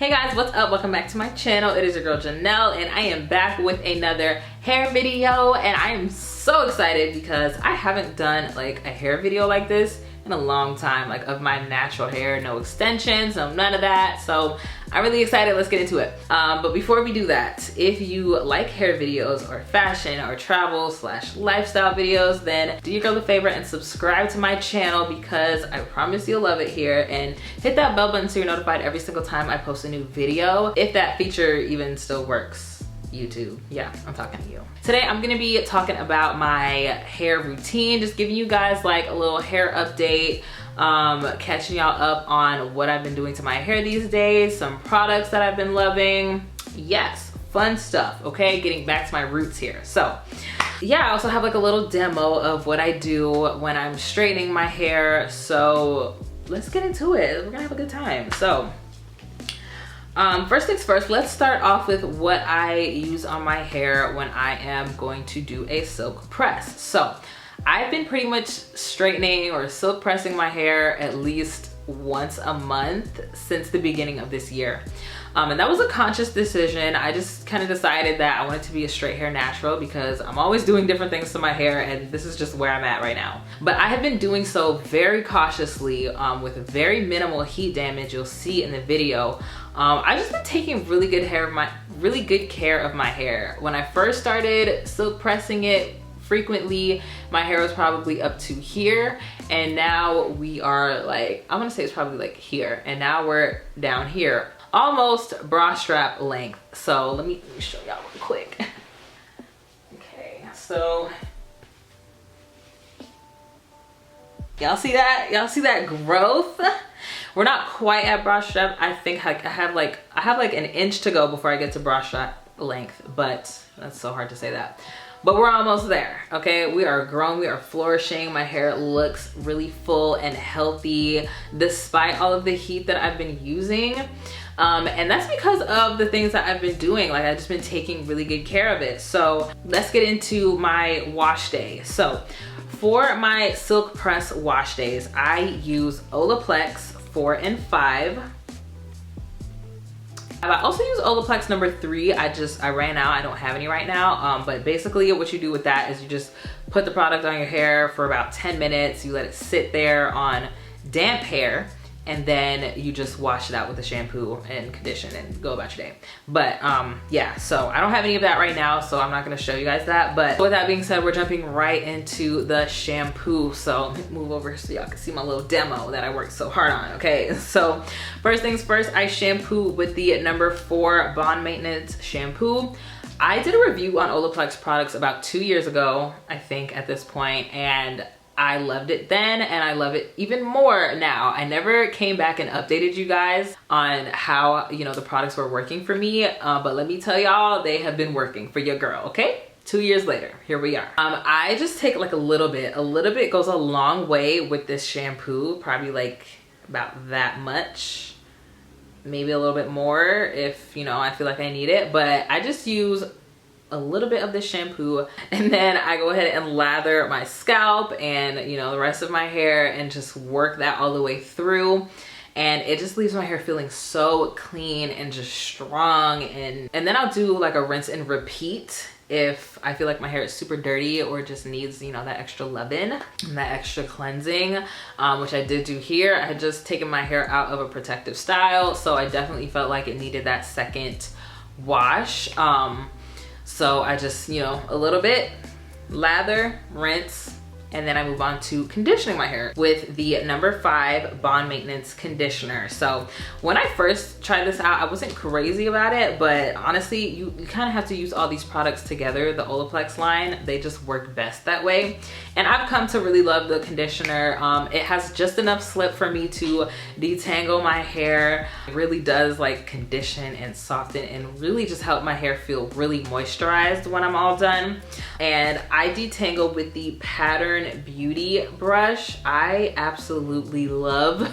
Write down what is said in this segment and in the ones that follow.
Hey guys, what's up? Welcome back to my channel. It is your girl Janelle and I am back with another hair video, and I am so excited because I haven't done like a hair video like this in a long time, like of my natural hair, no extensions, no none of that. So I'm really excited. Let's get into it. But before we do that, if you like hair videos or fashion or travel / lifestyle videos, then do your girl a favor and subscribe to my channel because I promise you'll love it here, and hit that bell button so you're notified every single time I post a new video, if that feature even still works. YouTube, yeah, I'm talking to you. Today I'm gonna be talking about my hair routine, just giving you guys like a little hair update, catching y'all up on what I've been doing to my hair these days, some products that I've been loving. Yes, fun stuff, okay? Getting back to my roots here. So yeah, I also have like a little demo of what I do when I'm straightening my hair. So let's get into it. We're gonna have a good time. So first things first, let's start off with what I use on my hair when I am going to do a silk press. So I've been pretty much straightening or silk pressing my hair at least once a month since the beginning of this year. And that was a conscious decision. I just kind of decided that I wanted to be a straight hair natural because I'm always doing different things to my hair, and this is just where I'm at right now. But I have been doing so very cautiously with very minimal heat damage. You'll see in the video. I've just been taking really good care of my hair. When I first started silk pressing it frequently, my hair was probably up to here, and now we are like, I'm gonna say it's probably like here, and now we're down here, almost bra strap length. So let me show y'all real quick. Okay, so y'all see that? Y'all see that growth? We're not quite at bra strap. I think I have like an inch to go before I get to bra strap length, but that's so hard to say that. But we're almost there, okay? We are growing, we are flourishing. My hair looks really full and healthy despite all of the heat that I've been using. And that's because of the things that I've been doing. Like, I've just been taking really good care of it. So let's get into my wash day. So for my silk press wash days, I use Olaplex 4 and 5. I also use Olaplex number 3. I ran out, I don't have any right now. But basically what you do with that is you just put the product on your hair for about 10 minutes. You let it sit there on damp hair, and then you just wash it out with the shampoo and condition and go about your day. But yeah, so I don't have any of that right now, so I'm not gonna show you guys that. But with that being said, we're jumping right into the shampoo. So let me move over so y'all can see my little demo that I worked so hard on, okay? So first things first, I shampoo with the number 4 Bond Maintenance Shampoo. I did a review on Olaplex products about 2 years ago, I think, at this point, and I loved it then, and I love it even more now. I never came back and updated you guys on how, you know, the products were working for me, but let me tell y'all, they have been working for your girl, okay? 2 years later, here we are. I just take like a little bit goes a long way with this shampoo, probably like about that much, maybe a little bit more if, you know, I feel like I need it. But I just use a little bit of the shampoo, and then I go ahead and lather my scalp and, you know, the rest of my hair, and just work that all the way through. And it just leaves my hair feeling so clean and just strong. And then I'll do like a rinse and repeat if I feel like my hair is super dirty or just needs, you know, that extra loving and that extra cleansing, which I did do here. I had just taken my hair out of a protective style, so I definitely felt like it needed that second wash. So I just, you know, a little bit, lather, rinse, and then I move on to conditioning my hair with the number 5 Bond Maintenance Conditioner. So when I first tried this out, I wasn't crazy about it, but honestly, you kind of have to use all these products together. The Olaplex line, they just work best that way. And I've come to really love the conditioner. It has just enough slip for me to detangle my hair. It really does like condition and soften and really just help my hair feel really moisturized when I'm all done. And I detangle with the Pattern Beauty brush. I absolutely love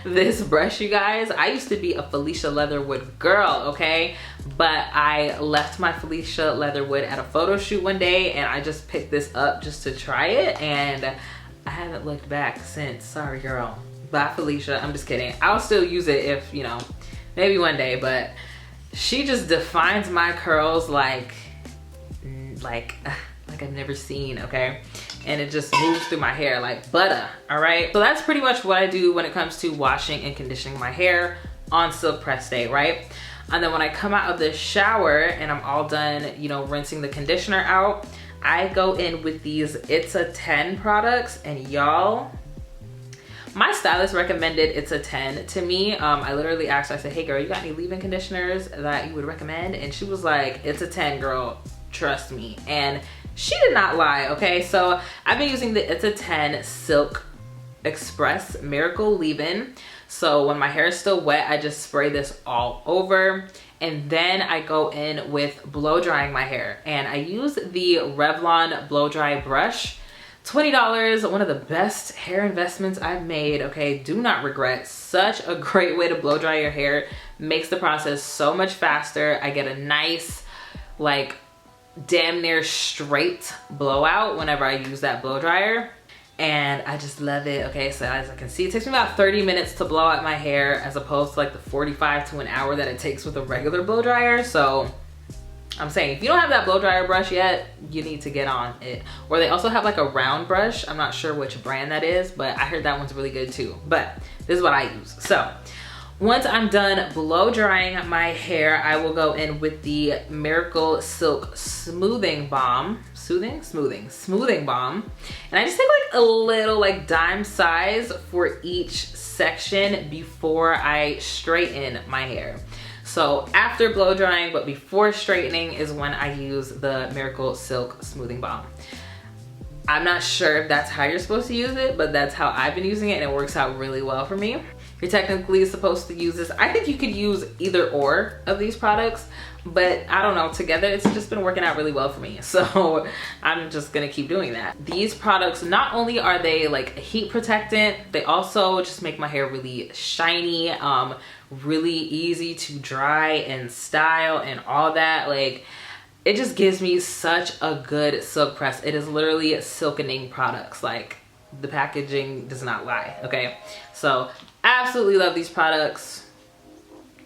this brush, you guys. I used to be a Felicia Leatherwood girl, okay? But I left my Felicia Leatherwood at a photo shoot one day, and I just picked this up just to try it, and I haven't looked back since. Sorry, girl. Bye, Felicia. I'm just kidding. I'll still use it if, you know, maybe one day, but she just defines my curls like I've never seen, okay? And it just moves through my hair like butter, all right? So that's pretty much what I do when it comes to washing and conditioning my hair on silk press day, right? And then when I come out of the shower and I'm all done, you know, rinsing the conditioner out, I go in with these It's a 10 products, and y'all, my stylist recommended It's a 10 to me. I literally asked her, I said, hey girl, you got any leave-in conditioners that you would recommend? And she was like, It's a 10, girl, trust me. And she did not lie, okay? So I've been using the It's a 10 Silk Express Miracle Leave-In. So when my hair is still wet, I just spray this all over. And then I go in with blow drying my hair. And I use the Revlon blow dry brush. $20, one of the best hair investments I've made, okay? Do not regret. Such a great way to blow dry your hair. Makes the process so much faster. I get a nice, like, damn near straight blowout whenever I use that blow dryer. And I just love it, okay? So as I can see, it takes me about 30 minutes to blow out my hair as opposed to like the 45 to an hour that it takes with a regular blow dryer. So I'm saying, if you don't have that blow dryer brush yet, you need to get on it. Or they also have like a round brush. I'm not sure which brand that is, but I heard that one's really good too. But this is what I use. So once I'm done blow drying my hair, I will go in with the Miracle Silk Smoothing Balm. Smoothing Balm. And I just take like a little like dime size for each section before I straighten my hair. So after blow drying, but before straightening is when I use the Miracle Silk Smoothing Balm. I'm not sure if that's how you're supposed to use it, but that's how I've been using it, and it works out really well for me. You're technically supposed to use this. I think you could use either or of these products, but I don't know, together it's just been working out really well for me. So I'm just gonna keep doing that. These products, not only are they like a heat protectant, they also just make my hair really shiny, really easy to dry and style and all that. Like, it just gives me such a good silk press. It is literally silkening products. Like, the packaging does not lie, okay? So absolutely love these products.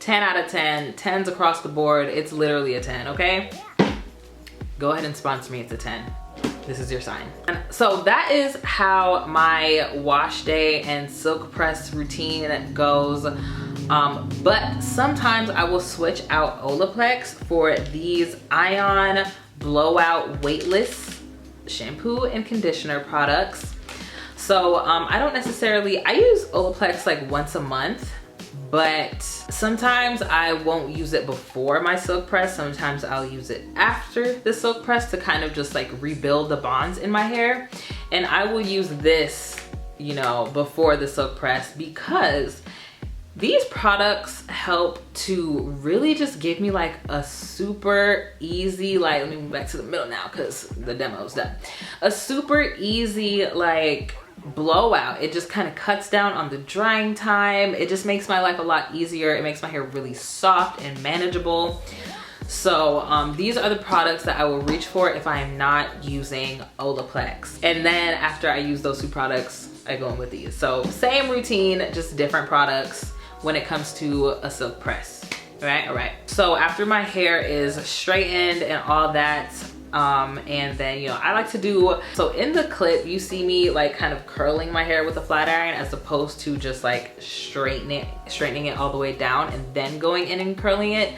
10 out of 10, 10s across the board. It's literally a 10, okay? Go ahead and sponsor me. It's a 10. This is your sign. And so that is how my wash day and silk press routine goes. But sometimes I will switch out Olaplex for these Ion Blowout Weightless Shampoo and Conditioner products. So I don't necessarily, I use Olaplex like once a month, but sometimes I won't use it before my silk press. Sometimes I'll use it after the silk press to kind of just like rebuild the bonds in my hair. And I will use this, you know, before the silk press, because these products help to really just give me like a super easy, like, let me move back to the middle now because the demo's done. A super easy like blowout. It just kind of cuts down on the drying time. It just makes my life a lot easier. It makes my hair really soft and manageable. So these are the products that I will reach for if I am not using Olaplex. And then after I use those two products, I go in with these. So same routine, just different products when it comes to a silk press. All right. So after my hair is straightened and all that, and then, you know, I like to do, so in the clip you see me like kind of curling my hair with a flat iron as opposed to just like straightening it all the way down and then going in and curling it.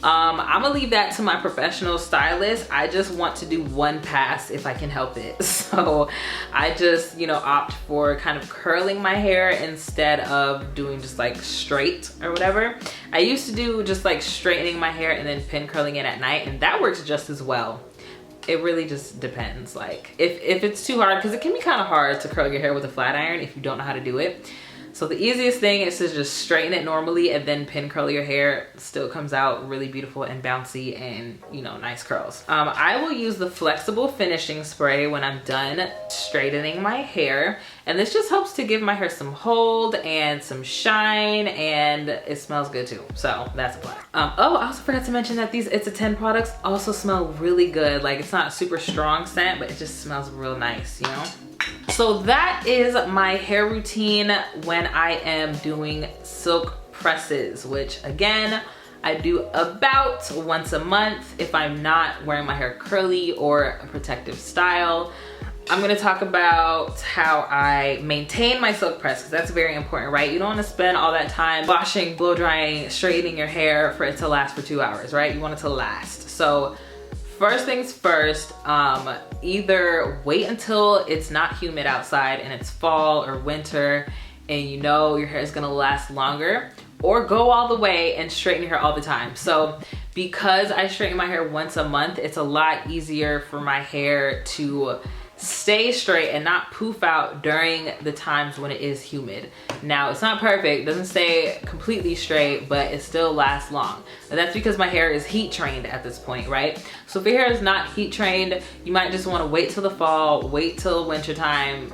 I'm gonna leave that to my professional stylist. I just want to do one pass if I can help it. So I just, you know, opt for kind of curling my hair instead of doing just like straight or whatever. I used to do just like straightening my hair and then pin curling it at night, and that works just as well. It really just depends. Like if it's too hard, because it can be kind of hard to curl your hair with a flat iron if you don't know how to do it. So the easiest thing is to just straighten it normally and then pin curl your hair. It still comes out really beautiful and bouncy and, you know, nice curls. I will use the flexible finishing spray when I'm done straightening my hair. And this just helps to give my hair some hold and some shine, and it smells good too. So that's a plus. Oh, I also forgot to mention that these It's a 10 products also smell really good. Like, it's not a super strong scent, but it just smells real nice, you know? So that is my hair routine when I am doing silk presses, which again, I do about once a month if I'm not wearing my hair curly or a protective style. I'm gonna talk about how I maintain my silk press, because that's very important, right? You don't wanna spend all that time washing, blow drying, straightening your hair for it to last for 2 hours, right? You want it to last. So first things first, either wait until it's not humid outside and it's fall or winter and you know your hair is gonna last longer, or go all the way and straighten your hair all the time. So because I straighten my hair once a month, it's a lot easier for my hair to stay straight and not poof out during the times when it is humid. Now, it's not perfect, it doesn't stay completely straight, but it still lasts long. And that's because my hair is heat trained at this point, right? So if your hair is not heat trained, you might just wanna wait till the fall, wait till winter time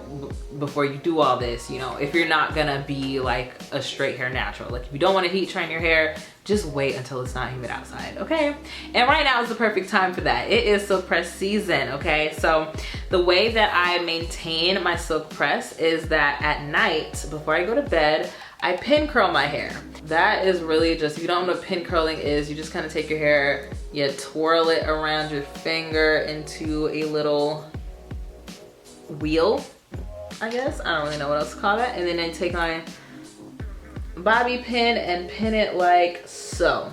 before you do all this, you know, if you're not gonna be like a straight hair natural. Like if you don't wanna heat train your hair, just wait until it's not humid outside, okay? And right now is the perfect time for that. It is silk press season, okay? So the way that I maintain my silk press is that at night, before I go to bed, I pin curl my hair. That is really just, if you don't know what pin curling is, you just kind of take your hair, you twirl it around your finger into a little wheel, I guess. I don't really know what else to call that. And then I take my bobby pin and pin it like so,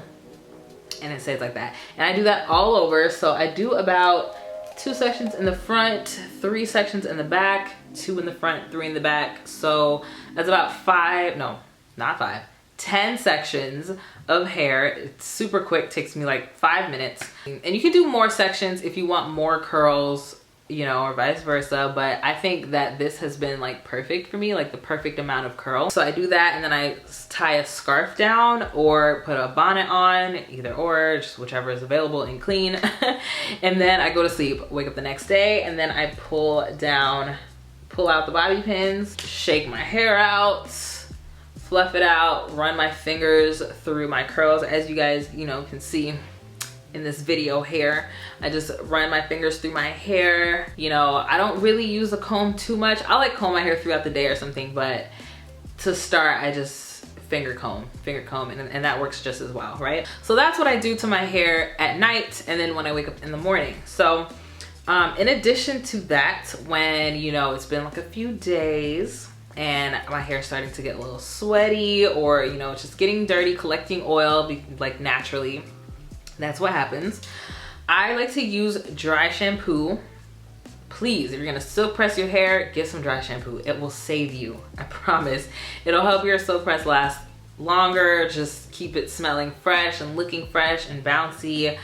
and it stays like that. And I do that all over. So I do about 2 sections in the front, 3 sections in the back, 2 in the front, 3 in the back. So that's about 10 sections of hair. It's super quick, takes me like 5 minutes. And you can do more sections if you want more curls, you know, or vice versa, but I think that this has been like perfect for me, like the perfect amount of curl. So I do that, and then I tie a scarf down or put a bonnet on, either or, just whichever is available and clean. And then I go to sleep, wake up the next day, and then I pull out the bobby pins, shake my hair out, fluff it out, run my fingers through my curls. As you guys, you know, can see in this video here, I just run my fingers through my hair. You know, I don't really use a comb too much. I like comb my hair throughout the day or something, but to start, I just finger comb, and that works just as well, right? So that's what I do to my hair at night, and then when I wake up in the morning. So in addition to that, when, you know, it's been like a few days and my hair's starting to get a little sweaty, or, you know, it's just getting dirty, collecting oil, like naturally, that's what happens. I like to use dry shampoo. Please, if you're gonna silk press your hair, get some dry shampoo. It will save you, I promise. It'll help your silk press last longer, just keep it smelling fresh and looking fresh and bouncy.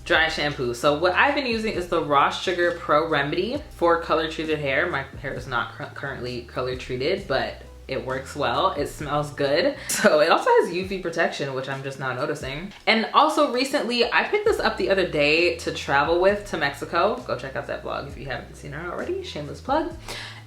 Dry shampoo. So what I've been using is the Raw Sugar Pro Remedy for color treated hair. My hair is not currently color treated, but it works well. It smells good. So it also has UV protection, which I'm just now noticing. And also recently, I picked this up the other day to travel with to Mexico. Go check out that vlog if you haven't seen it already, shameless plug.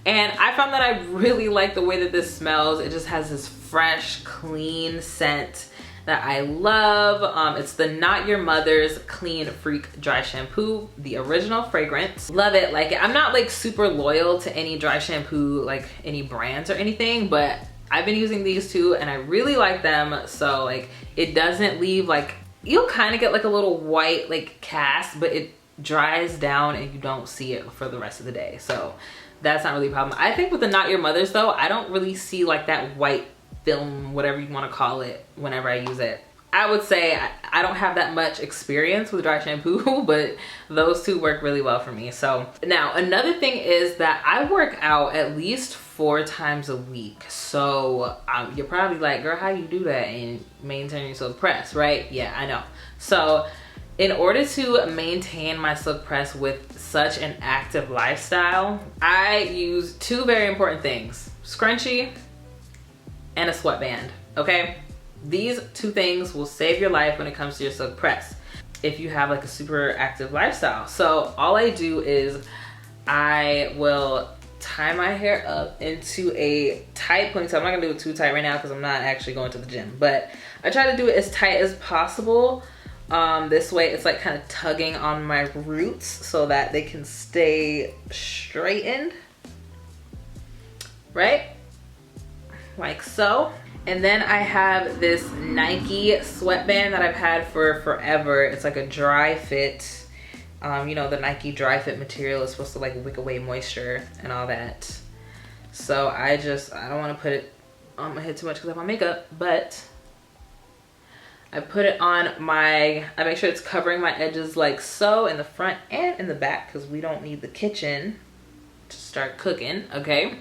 And I found that I really like the way that this smells. It just has this fresh, clean scent that I love. It's the Not Your Mother's Clean Freak Dry Shampoo, the original fragrance. Love it, like it. I'm not like super loyal to any dry shampoo, like any brands or anything, but I've been using these two and I really like them. So like it doesn't leave, like, you'll kind of get like a little white like cast, but it dries down and you don't see it for the rest of the day. So that's not really a problem. I think with the Not Your Mother's though, I don't really see like that white film, whatever you want to call it, whenever I use it. I would say I don't have that much experience with dry shampoo, but those two work really well for me. So now another thing is that I work out at least 4 times a week. So you're probably like, girl, how you do that and maintain your silk press, right? Yeah, I know. So in order to maintain my silk press with such an active lifestyle, I use 2 very important things: scrunchie and a sweatband, okay? These 2 things will save your life when it comes to your silk press if you have like a super active lifestyle. So all I do is I will tie my hair up into a tight ponytail. I'm not gonna do it too tight right now because I'm not actually going to the gym, but I try to do it as tight as possible. This way it's like kind of tugging on my roots so that they can stay straightened, right? Like so. And then I have this Nike sweatband that I've had for forever. It's like a dry fit. You know, the Nike dry fit material is supposed to like wick away moisture and all that. So I don't want to put it on my head too much because I have my makeup, but I put it on I make sure it's covering my edges like so in the front and in the back because we don't need the kitchen to start cooking, okay?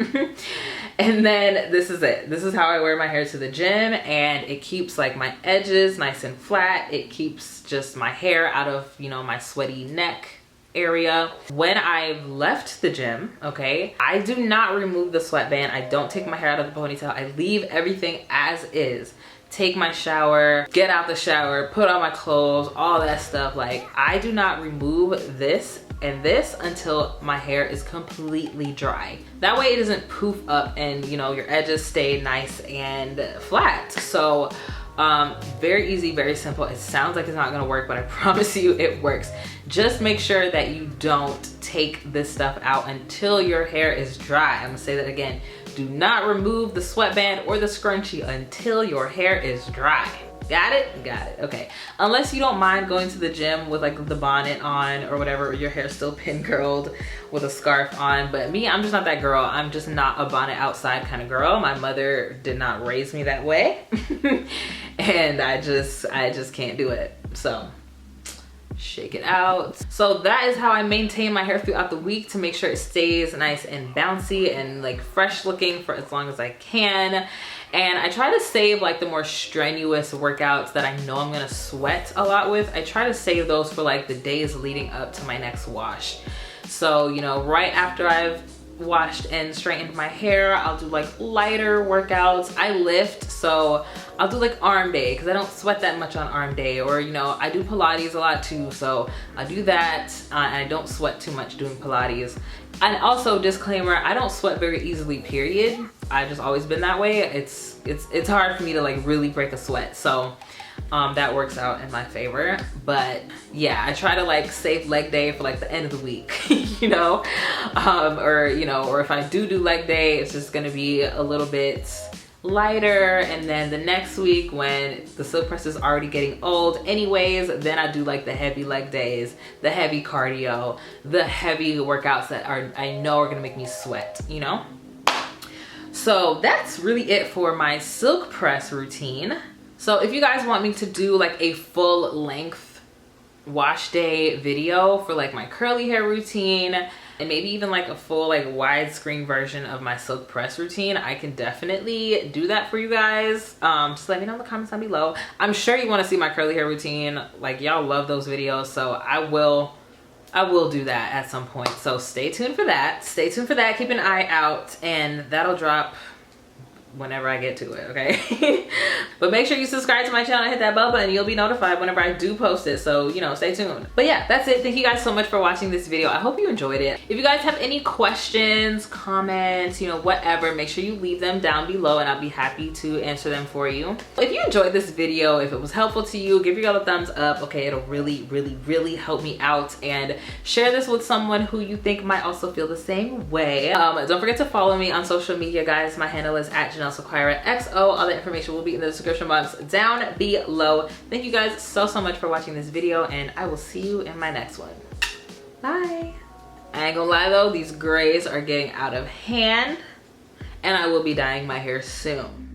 And then this is it. This is how I wear my hair to the gym, and it keeps like my edges nice and flat. It keeps just my hair out of, you know, my sweaty neck area. When I've left the gym, okay, I do not remove the sweatband. I don't take my hair out of the ponytail. I leave everything as is. Take my shower, get out the shower, put on my clothes, all that stuff. Like, I do not remove this and this until my hair is completely dry. That way it doesn't poof up and, you know, your edges stay nice and flat. So very easy, very simple. It sounds like it's not gonna work, but I promise you it works. Just make sure that you don't take this stuff out until your hair is dry. I'm gonna say that again. Do not remove the sweatband or the scrunchie until your hair is dry. Got it? Got it. Okay. Unless you don't mind going to the gym with like the bonnet on or whatever, or your hair's still pin curled with a scarf on. But me, I'm just not that girl. I'm just not a bonnet outside kind of girl. My mother did not raise me that way. And I just can't do it. So shake it out. So that is how I maintain my hair throughout the week to make sure it stays nice and bouncy and like fresh looking for as long as I can. And I try to save like the more strenuous workouts that I know I'm gonna sweat a lot with. I try to save those for like the days leading up to my next wash. So, you know, right after I've washed and straightened my hair, I'll do like lighter workouts. I lift, so I'll do like arm day because I don't sweat that much on arm day. Or, you know, I do Pilates a lot too, so I do that and I don't sweat too much doing Pilates. And also, disclaimer, I don't sweat very easily, period. I've just always been that way. It's hard for me to like really break a sweat, so that works out in my favor. But yeah, I try to like save leg day for like the end of the week, you know, or if I do leg day, it's just gonna be a little bit lighter. And then the next week, when the silk press is already getting old anyways, then I do like the heavy leg days, the heavy cardio, the heavy workouts that I know are gonna make me sweat, you know. So that's really it for my silk press routine. So if you guys want me to do like a full length wash day video for like my curly hair routine, and maybe even like a full like widescreen version of my silk press routine, I can definitely do that for you guys. Just let me know in the comments down below. I'm sure you want to see my curly hair routine. Like, y'all love those videos, so I will do that at some point. So stay tuned for that. Stay tuned for that. Keep an eye out, and that'll drop whenever I get to it, okay? But make sure you subscribe to my channel and hit that bell button. You'll be notified whenever I do post it, so, you know, stay tuned. But yeah, that's it. Thank you guys so much for watching this video. I hope you enjoyed it. If you guys have any questions, comments, you know, whatever, make sure you leave them down below and I'll be happy to answer them for you. If you enjoyed this video, if it was helpful to you, give your girl a thumbs up, okay? It'll really, really, really help me out. And share this with someone who you think might also feel the same way. Don't forget to follow me on social media, guys. My handle is @JanelleSequeira_XO. All the information will be in the description box down below. Thank you guys so much for watching this video, and I will see you in my next one. Bye. I ain't gonna lie though, these grays are getting out of hand, and I will be dyeing my hair soon.